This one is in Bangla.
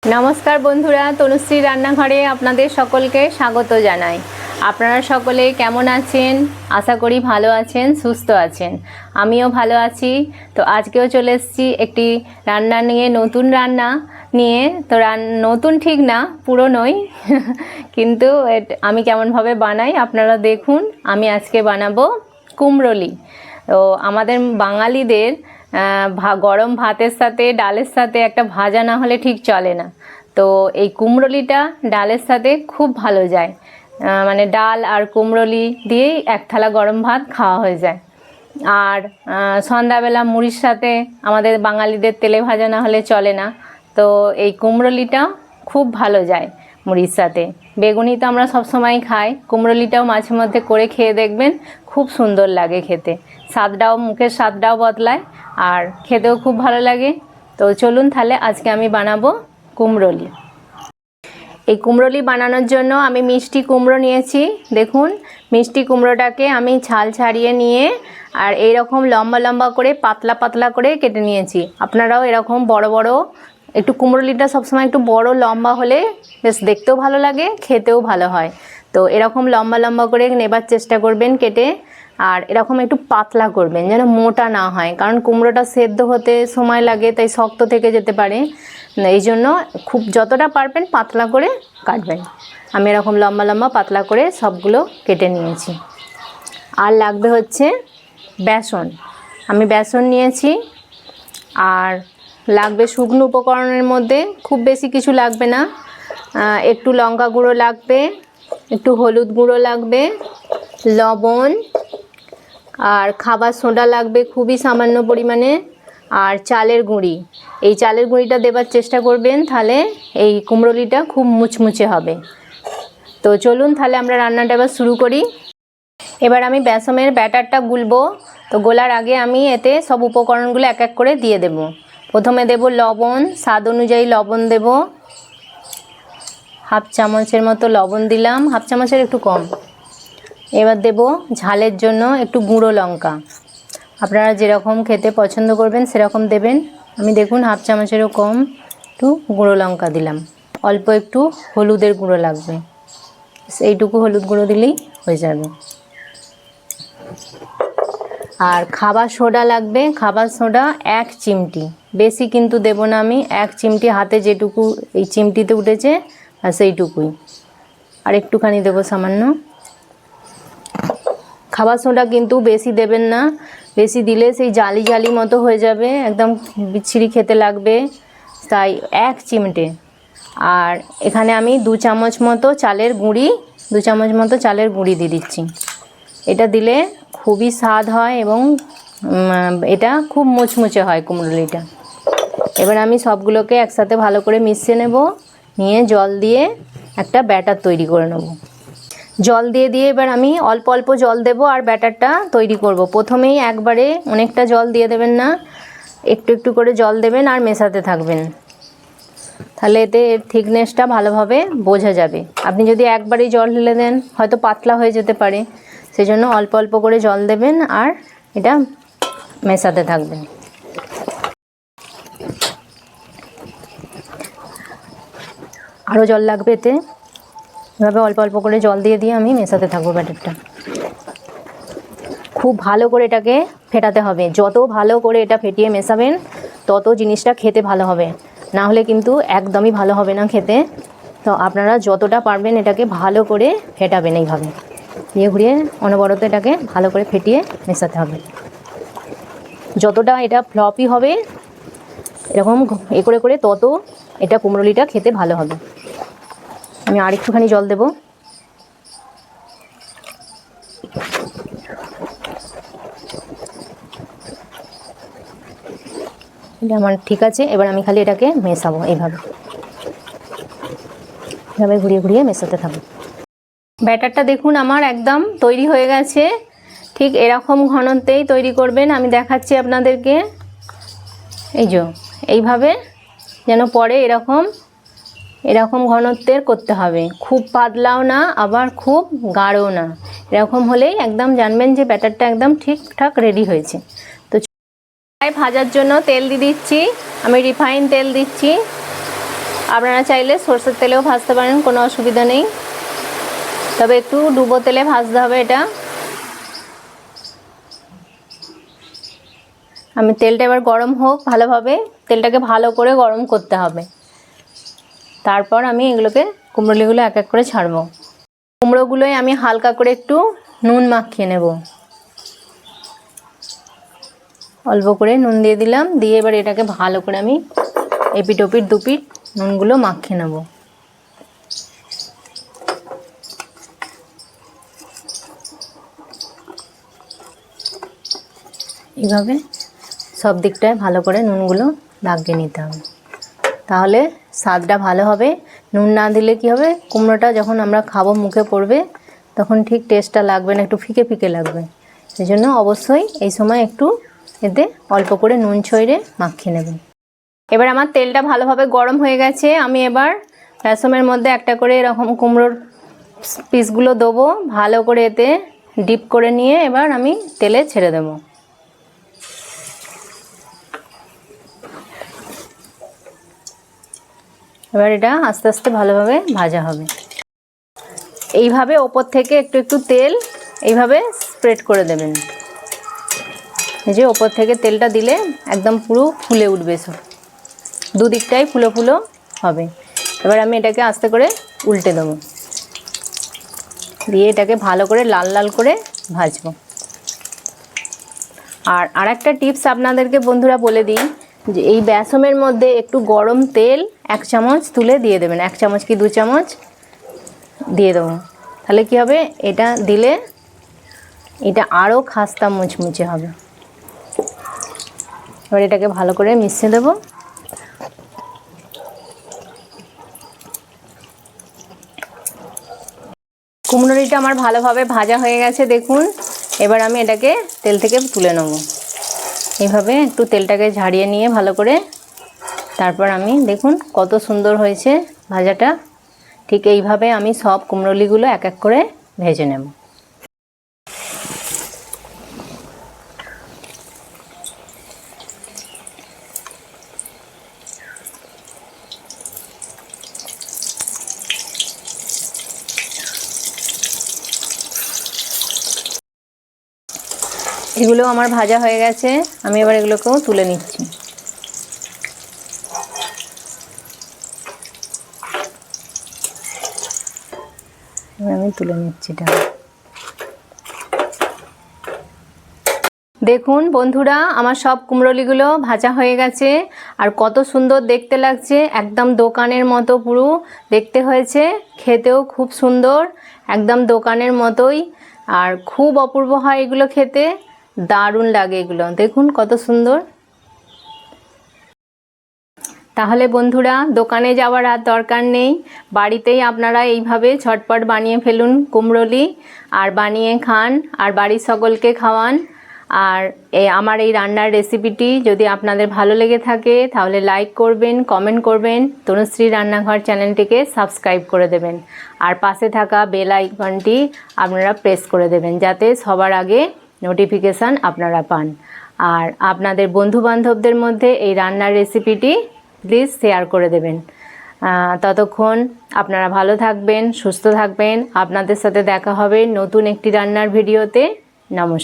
नमस्कार बंधुरा तनुश्री रान्नाघरे आपनादेर सकलके स्वागत जानाई। आपनारा सकले केमन आछेन? आशा करी भालो आछेन, सुस्थ आछेन। आमिओ भालो आछि। तो आजकेओ चले एसेछि एकटी रान्ना निये, नतून रान्ना निये। तो नतून ठीक ना, पुरोनोई किन्तु आमी केमन भावे बानाई आपनारा देखुन। आमी आजके बानाबो कुमड़ोली। तो आमादेर बांगालीदेर गरम भातेर साथे डालेर साथे एक भाजा ना होले ठीक चले ना। तो এই কুমড়োলিটা ডালের সাথে খুব ভালো যায়, মানে ডাল আর কুমড়োলি দিয়েই এক থালা গরম ভাত খাওয়া হয়ে যায়। আর সন্ধ্যাবেলা মুড়ির সাথে আমাদের বাঙালিদের তেলে ভাজা না হলে চলে না। তো এই কুমড়োলিটা খুব ভালো যায় মুড়ির সাথে। বেগুনি তো আমরা সব সময় খাই, কুমড়োলিটাও মাঝে মধ্যে করে খেয়ে দেখবেন, খুব সুন্দর লাগে খেতে। স্বাদটাও মুখের স্বাদটাও বদলায় আর খেতেও খুব ভালো লাগে। তো চলুন তাহলে আজকে আমি বানাবো কুমড়োলি। এই কুমড়োলি বানানোর জন্য আমি মিষ্টি কুমড়ো নিয়েছি। দেখুন মিষ্টি কুমড়োটাকে আমি ছাল ছাড়িয়ে নিয়ে আর এই রকম লম্বা লম্বা করে পাতলা পাতলা করে কেটে নিয়েছি। আপনারাও এরকম বড় বড়, একটু কুমড়োলিটা সবসময় একটু বড় লম্বা হলে বেশ দেখতেও ভালো লাগে, খেতেও ভালো হয়। তো এরকম লম্বা লম্বা করে নেবার চেষ্টা করবেন কেটে। আর এরকম একটু পাতলা করবেন যেন মোটা না হয়, কারণ কুমড়োটা সেদ্ধ হতে সময় লাগে, তাই শক্ত থেকে যেতে পারে। এই জন্য খুব যতটা পারবেন পাতলা করে কাটবেন। আমি এরকম লম্বা লম্বা পাতলা করে সবগুলো কেটে নিয়েছি। আর লাগবে হচ্ছে বেসন। আমি বেসন নিয়েছি। আর লাগবে শুকনো উপকরণের মধ্যে খুব বেশি কিছু লাগবে না। একটু লঙ্কা গুঁড়ো লাগবে, একটু হলুদ গুঁড়ো লাগবে, লবণ আর খাবার সোডা লাগবে খুবই সামান্য পরিমাণে, আর চালের গুঁড়ি। এই চালের গুঁড়িটা দেবার চেষ্টা করবেন, তাহলে এই কুমড়োলিটা খুব মুচমুচে হবে। তো চলুন তাহলে আমরা রান্নাটা এবার শুরু করি। এবার আমি বেসনের ব্যাটারটা গুলবো। তো গোলার আগে আমি এতে সব উপকরণগুলো এক এক করে দিয়ে দেব। প্রথমে দেব লবণ, স্বাদ অনুযায়ী লবণ দেব। হাফ চামচের মতো লবণ দিলাম, হাফ চামচের একটু কম। এবার দেব ঝালের জন্য একটু গুঁড়ো লঙ্কা। আপনারা যেরকম খেতে পছন্দ করবেন সেরকম দেবেন। আমি দেখুন হাফ চামচেরও কম একটু গুঁড়ো লঙ্কা দিলাম। অল্প একটু হলুদের গুঁড়ো লাগবে, এইটুকু হলুদ গুঁড়ো দিলেই হয়ে যাবে। আর খাবার সোডা লাগবে, খাবার সোডা 1 চিমটি, বেশি কিন্তু দেব না আমি। 1 চিমটি, হাতে যেটুকু এই চিমটিতে উঠেছে আর সেইটুকুই। আর একটুখানি দেবো সামান্য। খাবার সোডা কিন্তু বেশি দেবেন না, বেশি দিলে সেই জালি জালি মতো হয়ে যাবে, একদম বিচ্ছিরি খেতে লাগবে। তাই 1 চিমটে। আর এখানে আমি 2 চামচ মতো চালের গুঁড়ি, 2 চামচ মতো চালের গুঁড়ি দিয়ে দিচ্ছি। এটা দিলে খুবই স্বাদ হয় এবং এটা খুব মুচমুচে হয় কুমড়োলিটা। এবার আমি সবগুলোকে একসাথে ভালো করে মিশিয়ে নেব, নিয়ে জল দিয়ে একটা ব্যাটার তৈরি করে নেব। জল দিয়ে দিয়ে এবার আমি অল্প অল্প জল দেব আর ব্যাটারটা তৈরি করব। প্রথমেই একবারে অনেকটা জল দিয়ে দেবেন না, একটু একটু করে জল দেবেন আর মেশাতে থাকবেন, তাহলে এতে এর থিকনেসটা ভালোভাবে বোঝা যাবে। আপনি যদি একবারেই জল ঢেলে দেন হয়তো পাতলা হয়ে যেতে পারে, সেজন্য অল্প অল্প করে জল দেবেন আর এটা মেশাতে থাকবেন। আরও জল লাগবে এতে। এভাবে অল্প অল্প করে জল দিয়ে দিয়ে আমি মেশাতে থাকবো ব্যাটারটা। খুব ভালো করে এটাকে ফেটাতে হবে। যত ভালো করে এটা ফেটিয়ে মেশাবেন তত জিনিসটা খেতে ভালো হবে, না হলে কিন্তু একদমই ভালো হবে না খেতে। তো আপনারা যতটা পারবেন এটাকে ভালো করে ফেটাবেন, এইভাবে দিয়ে ঘুরিয়ে অনবরত এটাকে ভালো করে ফেটিয়ে মেশাতে হবে। যতটা এটা ফ্লপি হবে এরকম এ করে করে তত এটা কুমড়োলিটা খেতে ভালো হবে। আমি আর একটুখানি জল দেব। এটা আমার ঠিক আছে। এবার আমি খালি এটাকে মেশাবো, এইভাবে এভাবে ঘুরিয়ে ঘুরিয়ে মেশাতে থাকবো। ব্যাটারটা দেখুন আমার একদম তৈরি হয়ে গেছে। ঠিক এরকম ঘনত্বেই তৈরি করবেন, আমি দেখাচ্ছি আপনাদেরকে। এই যে এইভাবে যেন পরে এরকম এরকম ঘনত্বের করতে হবে, খুব পাতলাও না আবার খুব গাঢ়ও না। এরকম হলেই একদম জানবেন যে ব্যাটারটা একদম ঠিকঠাক রেডি হয়েছে। তো ভাজার জন্য তেল দিয়ে দিচ্ছি, আমি রিফাইন তেল দিচ্ছি। আপনারা চাইলে সরষের তেলেও ভাজতে পারেন, কোনো অসুবিধা নেই, তবে একটু ডুবো তেলে ভাজতে হবে এটা। আমি তেলটা এবার গরম হোক ভালোভাবে, তেলটাকে ভালো করে গরম করতে হবে, তারপর আমি এগুলোকে কুমড়োলিগুলো এক এক করে ছাড়বো। কুমড়োগুলোয় আমি হালকা করে একটু নুন মাখিয়ে নেব, অল্প করে নুন দিয়ে দিলাম, দিয়ে এবার এটাকে ভালো করে আমি এপিট ওপিট দুপিট নুনগুলো মাখিয়ে নেব। এইভাবে সব দিকটায় ভালো করে নুনগুলো লাগিয়ে নিতে হবে, তাহলে স্বাদটা ভালো হবে। নুন না দিলে কি হবে, কুমড়োটা যখন আমরা খাবো মুখে পড়বে তখন ঠিক টেস্টটা লাগবে না, একটু ফিকে ফিকে লাগবে। সেই জন্য অবশ্যই এই সময় একটু এতে অল্প করে নুন ছড়িয়ে মাখিয়ে নেবেন। এবার আমার তেলটা ভালোভাবে গরম হয়ে গেছে, আমি এবার বেসমের মধ্যে একটা করে এরকম কুমড়োর পিসগুলো দেবো, ভালো করে এতে ডিপ করে নিয়ে এবার আমি তেলে ছেড়ে দেবো। এবার এটা আস্তে আস্তে ভালোভাবে ভাজা হবে। এইভাবে ওপর থেকে একটু একটু তেল এইভাবে স্প্রেড করে দেবেন, এই যে ওপর থেকে তেলটা দিলে একদম পুরো ফুলে উঠবে, সব দুদিকটাই ফুলো ফুলো হবে। এবার আমি এটাকে আস্তে করে উল্টে দেবো, দিয়ে এটাকে ভালো করে লাল লাল করে ভাজবো। আর আরেকটা টিপস আপনাদেরকে বন্ধুরা বলে দিই, যে এই বেসমের মধ্যে একটু গরম তেল 1 চামচ তুলে দিয়ে দেবেন, 1 চামচ কি 2 চামচ দিয়ে দেবো, তাহলে কি হবে, এটা দিলে এটা আরও খাস্তা মুচমুচে হবে। এবার এটাকে ভালো করে মিশিয়ে দেবো। কুমড়োটা আমার ভালোভাবে ভাজা হয়ে গেছে দেখুন। এবার আমি এটাকে তেল থেকে তুলে নেব, এইভাবে একটু তেলটাকে ঝাড়িয়ে নিয়ে ভালো করে, তারপর আমি দেখুন কত সুন্দর হয়েছে ভাজাটা। ঠিক এইভাবে আমি সব কুমড়োলিগুলো এক এক করে ভেজে নেব। এগুলো আমার ভাজা হয়ে গেছে, আমি এবার এগুলোকেও তুলে নিচ্ছি। আমি তুলে নিচ্ছি এটা। দেখুন বন্ধুরা, আমার সব কুমড়োলিগুলো ভাজা হয়ে গেছে, আর কত সুন্দর দেখতে লাগছে, একদম দোকানের মতো পুরো দেখতে হয়েছে, খেতেও খুব সুন্দর, একদম দোকানের মতোই, আর খুব অপূর্ব হয় এগুলো খেতে, দারুণ লাগে এগুলো, দেখুন কত সুন্দর। তাহলে বন্ধুরা, দোকানে যাওয়ার আর দরকার নেই, বাড়িতেই আপনারা এইভাবে ঝটপট বানিয়ে ফেলুন কুমড়োলি, আর বানিয়ে খান, আর বাড়ির সকলকে খাওয়ান। আর আমার এই রান্নার রেসিপিটি যদি আপনাদের ভালো লেগে থাকে তাহলে লাইক করবেন, কমেন্ট করবেন, তনুশ্রী রান্নাঘর চ্যানেলটিকে সাবস্ক্রাইব করে দেবেন, আর পাশে থাকা বেল আইকনটি আপনারা প্রেস করে দেবেন, যাতে সবার আগে নোটিফিকেশান আপনারা পান। আর আপনাদের বন্ধুবান্ধবদের মধ্যে এই রান্নার রেসিপিটি প্লিজ শেয়ার করে দেবেন। ততক্ষণ আপনারা ভালো থাকবেন, সুস্থ থাকবেন। আপনাদের সাথে দেখা হবে নতুন একটি রান্নার ভিডিওতে। নমস্কার।